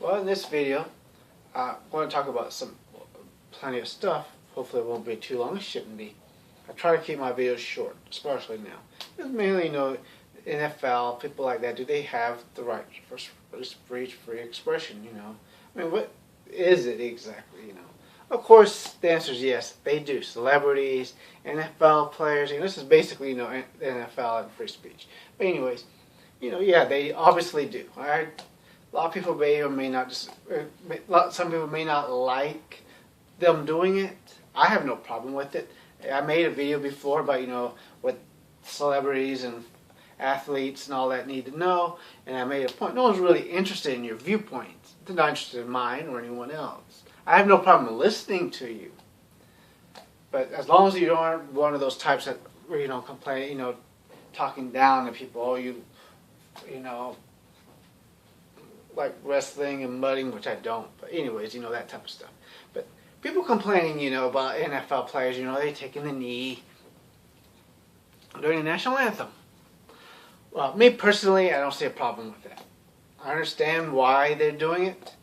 Well, in this video, I want to talk about plenty of stuff. Hopefully it won't be too long. It shouldn't be. I try to keep my videos short, especially now. It's mainly, NFL, people like that, do they have the right for free expression, I mean, what is it exactly, Of course, the answer is yes, they do. Celebrities, NFL players, this is basically, NFL and free speech. But anyways, yeah, they obviously do. All right? A lot of people may or may not, some people may not like them doing it. I have no problem with it. I made a video before about, what celebrities and athletes and all that need to know, and I made a point. No one's really interested in your viewpoint. They're not interested in mine or anyone else. I have no problem listening to you. But as long as you aren't one of those types that, complain, talking down to people, like wrestling and mudding, which I don't. But anyways, that type of stuff. But people complaining, about NFL players, they taking the knee during the national anthem. Well, me personally, I don't see a problem with that. I understand why they're doing it,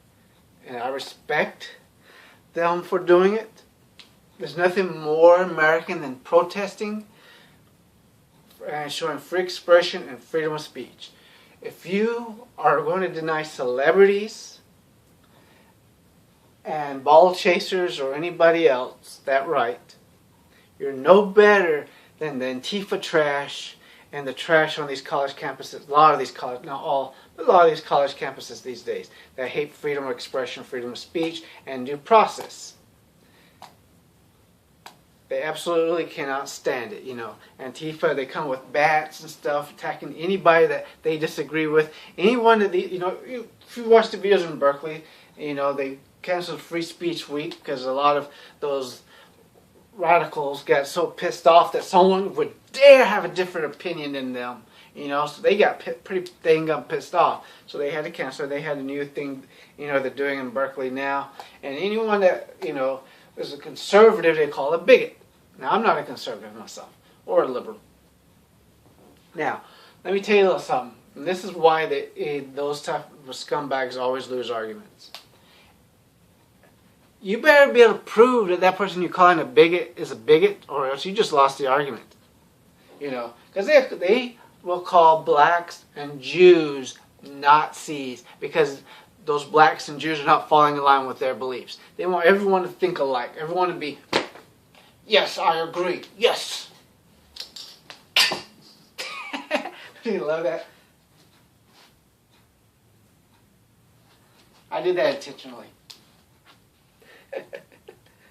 and I respect them for doing it. There's nothing more American than protesting and showing free expression and freedom of speech. If you are going to deny celebrities and ball chasers or anybody else that right, you're no better than the Antifa trash and the trash on these college campuses. A lot of these college campuses these days that hate freedom of expression, freedom of speech, and due process. They absolutely cannot stand it, Antifa, they come with bats and stuff, attacking anybody that they disagree with. Anyone that, if you watch the videos in Berkeley, they canceled Free Speech Week because a lot of those radicals got so pissed off that someone would dare have a different opinion than them, so they got pretty dang pissed off. So they had to cancel. They had a new thing, they're doing in Berkeley now. And anyone that, is a conservative, they call a bigot. Now, I'm not a conservative myself, or a liberal. Now, let me tell you something. And this is why those type of scumbags always lose arguments. You better be able to prove that that person you're calling a bigot is a bigot, or else you just lost the argument. Because they will call blacks and Jews Nazis because those blacks and Jews are not falling in line with their beliefs. They want everyone to think alike. Everyone to be, yes, I agree. Yes. Do you love that? I did that intentionally.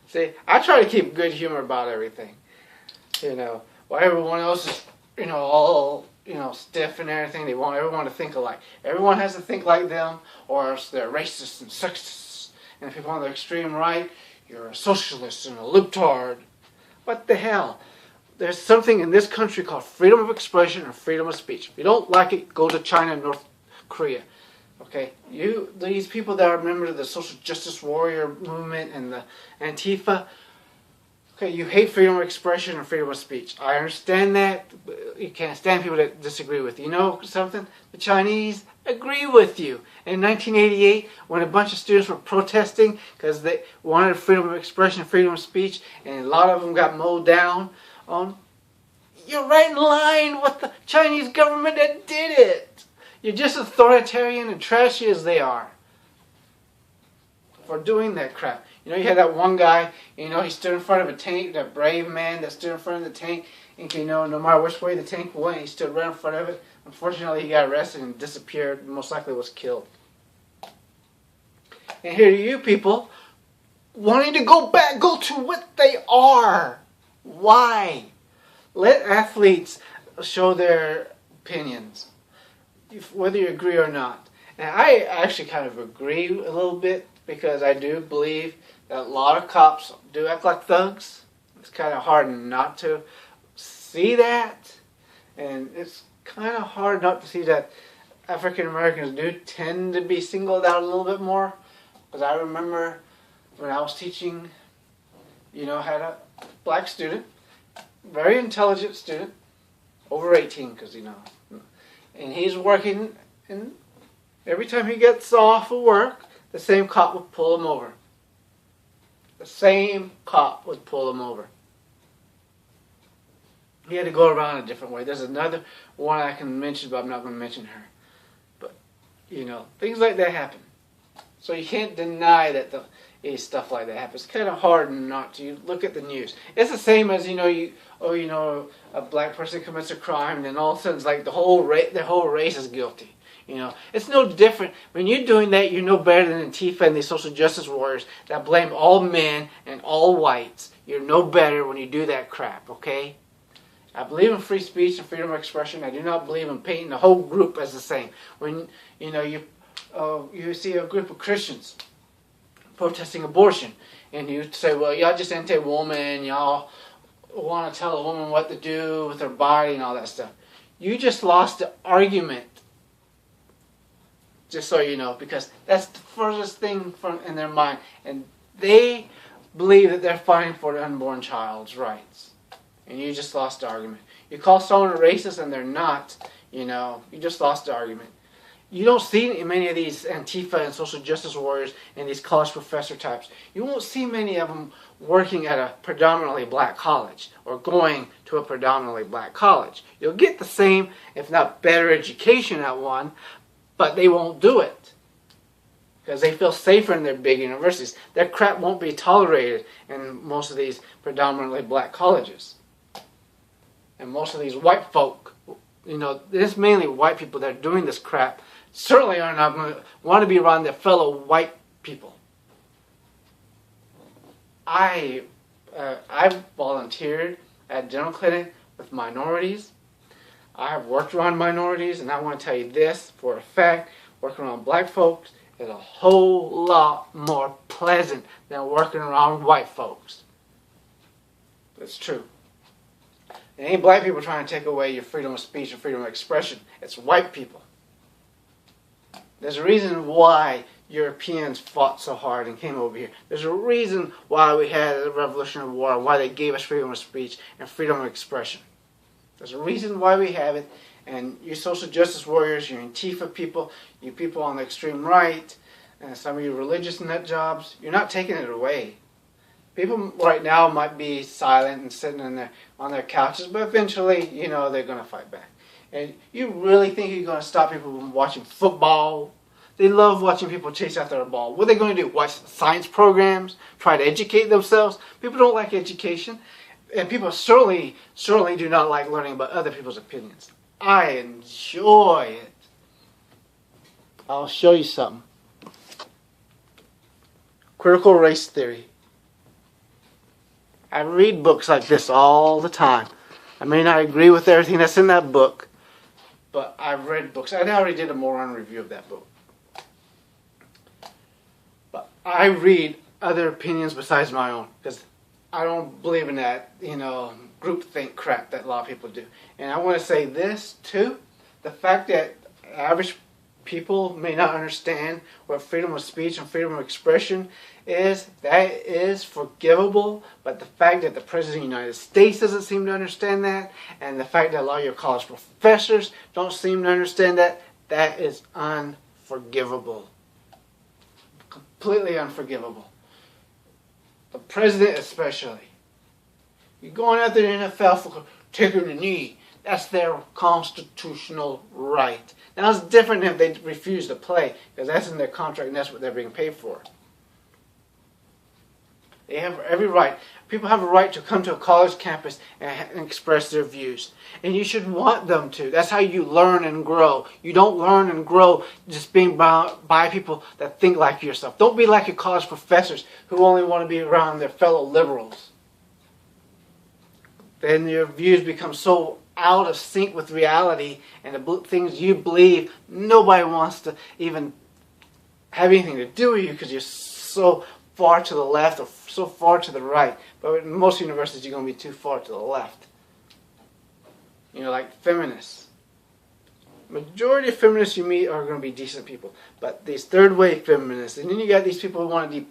See, I try to keep good humor about everything. While everyone else is, all, stiff and everything, they want everyone to think alike. Everyone has to think like them, or else they're racist and sexist. And if you're on the extreme right, you're a socialist and a libtard. What the hell? There's something in this country called freedom of expression and freedom of speech. If you don't like it, go to China and North Korea. Okay, these people that are members of the social justice warrior movement and the Antifa, okay, you hate freedom of expression and freedom of speech. I understand that. You can't stand people that disagree with you. You know something? The Chinese agree with you. In 1988, when a bunch of students were protesting because they wanted freedom of expression and freedom of speech, and a lot of them got mowed down on, you're right in line with the Chinese government that did it. You're just authoritarian and trashy as they are for doing that crap. You had that one guy, he stood in front of a tank, that brave man that stood in front of the tank, and no matter which way the tank went, he stood right in front of it. Unfortunately, he got arrested and disappeared, most likely was killed. And here are you people wanting to go to what they are. Why? Let athletes show their opinions, whether you agree or not. And I actually kind of agree a little bit, because I do believe that a lot of cops do act like thugs. It's kind of hard not to see that. And it's kind of hard not to see that African Americans do tend to be singled out a little bit more. Because I remember when I was teaching, I had a black student, very intelligent student, over 18 because, and he's working, and every time he gets off of work, the same cop would pull them over. The same cop would pull them over. He had to go around a different way. There's another one I can mention, but I'm not going to mention her. But, things like that happen. So you can't deny that stuff like that happens. It's kind of hard not to. You look at the news. It's the same as, a black person commits a crime, and then all of a sudden it's like the whole race is guilty. It's no different. When you're doing that, you're no better than Antifa and these social justice warriors that blame all men and all whites. You're no better when you do that crap, okay? I believe in free speech and freedom of expression. I do not believe in painting the whole group as the same. When you see a group of Christians protesting abortion, and you say, well, y'all just anti-woman, y'all want to tell a woman what to do with her body and all that stuff. You just lost the argument. Just so you know, because that's the furthest thing in their mind. And they believe that they're fighting for the unborn child's rights. And you just lost the argument. You call someone a racist and they're not, you just lost the argument. You don't see many of these Antifa and social justice warriors and these college professor types. You won't see many of them working at a predominantly black college or going to a predominantly black college. You'll get the same, if not better education at one, but they won't do it because they feel safer in their big universities. Their crap won't be tolerated in most of these predominantly black colleges. And most of these white folk, there's mainly white people that are doing this crap, certainly are not going to want to be around their fellow white people. I volunteered at a dental clinic with minorities. I have worked around minorities, and I want to tell you this for a fact: working around black folks is a whole lot more pleasant than working around white folks. It's true. It ain't black people trying to take away your freedom of speech and freedom of expression. It's white people. There's a reason why Europeans fought so hard and came over here. There's a reason why we had the Revolutionary War, why they gave us freedom of speech and freedom of expression. There's a reason why we have it, and you social justice warriors, you Antifa people, you people on the extreme right, and some of you religious nut jobs, you're not taking it away. People right now might be silent and sitting on their couches, but eventually, they're going to fight back. And you really think you're going to stop people from watching football? They love watching people chase after a ball. What are they going to do? Watch science programs? Try to educate themselves? People don't like education. And people certainly do not like learning about other people's opinions. I enjoy it. I'll show you something. Critical race theory. I read books like this all the time. I may not agree with everything that's in that book, but I've read books. I already did a moron review of that book. But I read other opinions besides my own, because I don't believe in that, groupthink crap that a lot of people do. And I want to say this, too. The fact that average people may not understand what freedom of speech and freedom of expression is, that is forgivable. But the fact that the President of the United States doesn't seem to understand that, and the fact that a lot of your college professors don't seem to understand that, that is unforgivable. Completely unforgivable. The President especially. You're going after the NFL for taking a knee. That's their constitutional right. Now it's different if they refuse to play, because that's in their contract and that's what they're being paid for. They have every right. People have a right to come to a college campus and express their views. And you should want them to. That's how you learn and grow. You don't learn and grow just being by people that think like yourself. Don't be like your college professors who only want to be around their fellow liberals. Then your views become so out of sync with reality, and the things you believe, nobody wants to even have anything to do with you because you're so far to the left or so far to the right. But in most universities, you're going to be too far to the left. Like feminists. Majority of feminists you meet are going to be decent people. But these third-wave feminists, and then you got these people who want to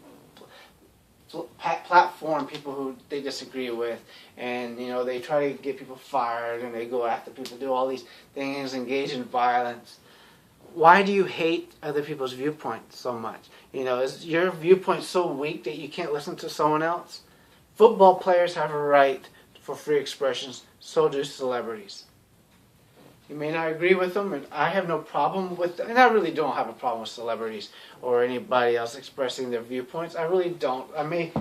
platform people who they disagree with, and they try to get people fired, and they go after people, do all these things, engage in violence. why do you hate other people's viewpoints so much? You know, is your viewpoint so weak that you can't listen to someone else? Football players have a right for free expressions, so do celebrities. You may not agree with them, and I have no problem with them. And I really don't have a problem with celebrities or anybody else expressing their viewpoints. I really don't. I may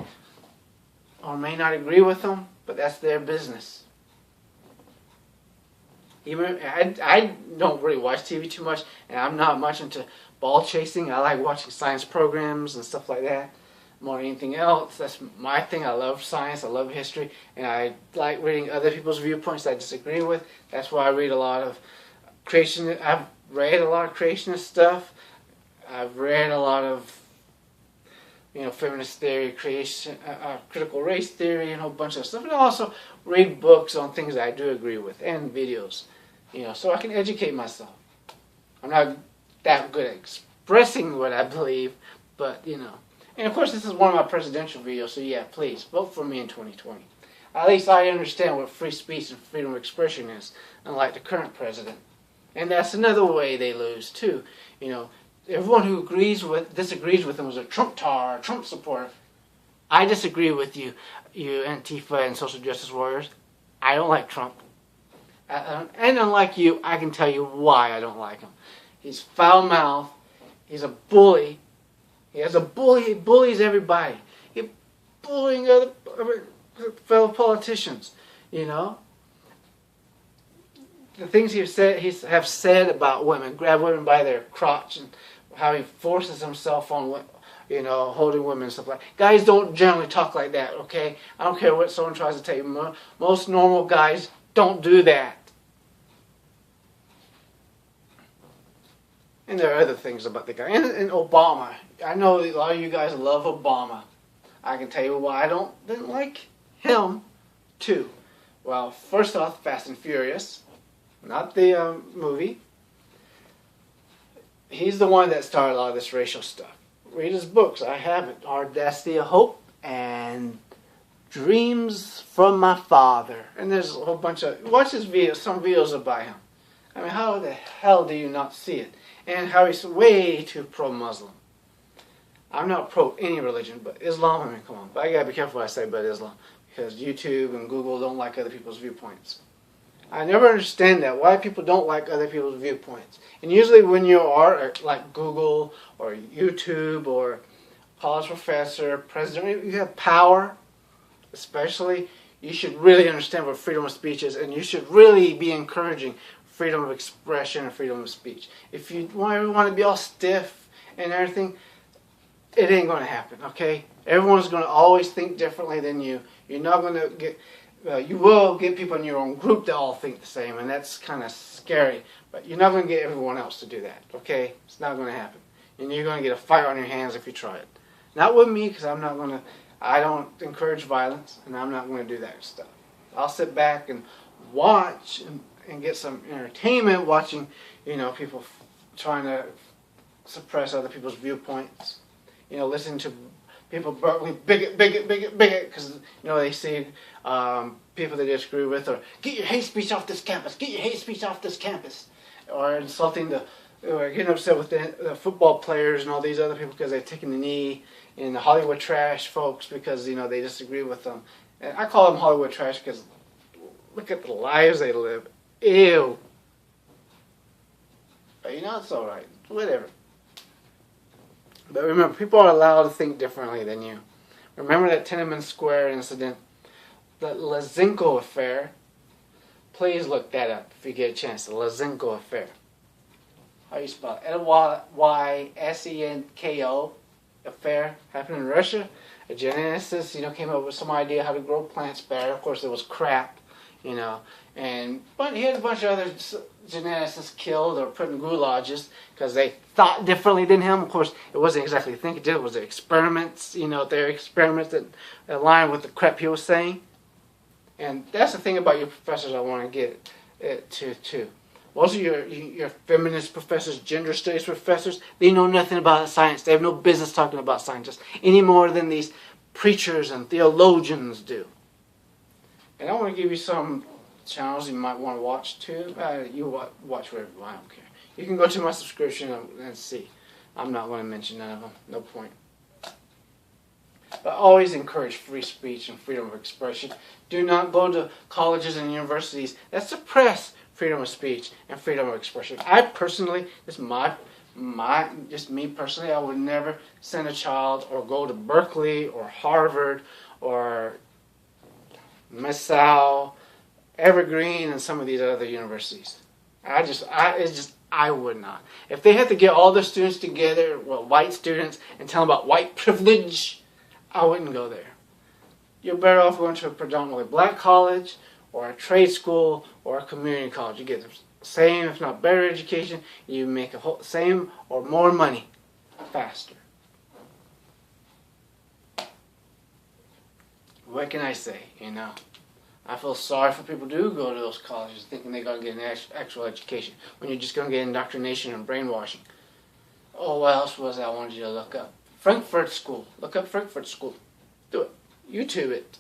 or may not agree with them, but that's their business. Even I don't really watch TV too much, and I'm not much into ball chasing. I like watching science programs and stuff like that more than anything else. That's my thing. I love science. I love history, and I like reading other people's viewpoints that I disagree with. That's why I read a lot of creation. I've read a lot of creationist stuff. I've read a lot of feminist theory, creation, critical race theory, and a whole bunch of stuff. And I also read books on things that I do agree with and videos, so I can educate myself. I'm not that good at expressing what I believe, but And of course, this is one of my presidential videos, so yeah, please vote for me in 2020. At least I understand what free speech and freedom of expression is, unlike the current president. And that's another way they lose too. Everyone who disagrees with him is a Trump tar, a Trump supporter. I disagree with you Antifa and social justice warriors. I don't like Trump. And unlike you, I can tell you why I don't like him. He's foul-mouthed. He's a bully. He bullies everybody. He's bullying other fellow politicians. The things he have said about women, grab women by their crotch, and how he forces himself on, holding women and stuff like that. Guys don't generally talk like that, okay? I don't care what someone tries to tell you. Most normal guys don't do that. And there are other things about the guy. And Obama. I know a lot of you guys love Obama. I can tell you why I didn't like him, too. Well, first off, Fast and Furious. Not the movie. He's the one that started a lot of this racial stuff. Read his books. I have it. Audacity of Hope and Dreams from My Father. And there's a whole bunch of... Watch his videos, some videos about him. I mean, how the hell do you not see it? And how he's way too pro-Muslim. I'm not pro any religion, but Islam, I mean, come on. But I gotta be careful what I say about Islam, because YouTube and Google don't like other people's viewpoints. I never understand that, why people don't like other people's viewpoints. And usually when you are like Google or YouTube or college professor, president, you have power, especially, you should really understand what freedom of speech is, and you should really be encouraging freedom of expression and freedom of speech. If you want to be all stiff and everything, it ain't going to happen, okay? Everyone's going to always think differently than you. You're not going to get... you will get people in your own group that all think the same, and that's kind of scary. But you're not going to get everyone else to do that, okay? It's not going to happen. And you're going to get a fight on your hands if you try it. Not with me, because I don't encourage violence, and I'm not going to do that stuff. I'll sit back and watch and get some entertainment watching, people trying to suppress other people's viewpoints. Listening to people bigot, because, they see people they disagree with, or get your hate speech off this campus, get your hate speech off this campus, or insulting or getting upset with the football players and all these other people because they're taking the knee, and the Hollywood trash folks because, they disagree with them. And I call them Hollywood trash because look at the lives they live. Ew. But it's alright. Whatever. But remember, people are allowed to think differently than you. Remember that Tiananmen Square incident, the Lysenko affair. Please look that up if you get a chance. The Lysenko affair. How do you spell it? Lysenko affair happened in Russia. A geneticist, came up with some idea how to grow plants better. Of course, it was crap, but he had a bunch of other geneticists killed or put in gulags because they thought differently than him. Of course, it wasn't exactly thinking, it was experiments, they're experiments that align with the crap he was saying. And that's the thing about your professors I want to get to too. Most of your feminist professors, gender studies professors, they know nothing about science. They have no business talking about science any more than these preachers and theologians do. And I want to give you some channels you might want to watch too. You watch whatever, I don't care. You can go to my subscription and see. I'm not going to mention none of them. No point. But always encourage free speech and freedom of expression. Do not go to colleges and universities that suppress freedom of speech and freedom of expression. I personally, just me personally, I would never send a child or go to Berkeley or Harvard or Nassau, Evergreen, and some of these other universities. I would not. If they had to get all their students together, well, white students, and tell them about white privilege, I wouldn't go there. You're better off going to a predominantly black college or a trade school or a community college. You get the same, if not better education. You make same or more money faster. What can I say, I feel sorry for people who do go to those colleges thinking they're going to get an actual education when you're just going to get indoctrination and brainwashing. Oh, what else was it I wanted you to look up? Frankfurt School. Look up Frankfurt School. Do it. YouTube it.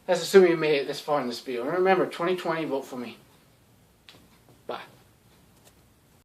That's assuming you made it this far in this video. And remember, 2020, vote for me. Bye.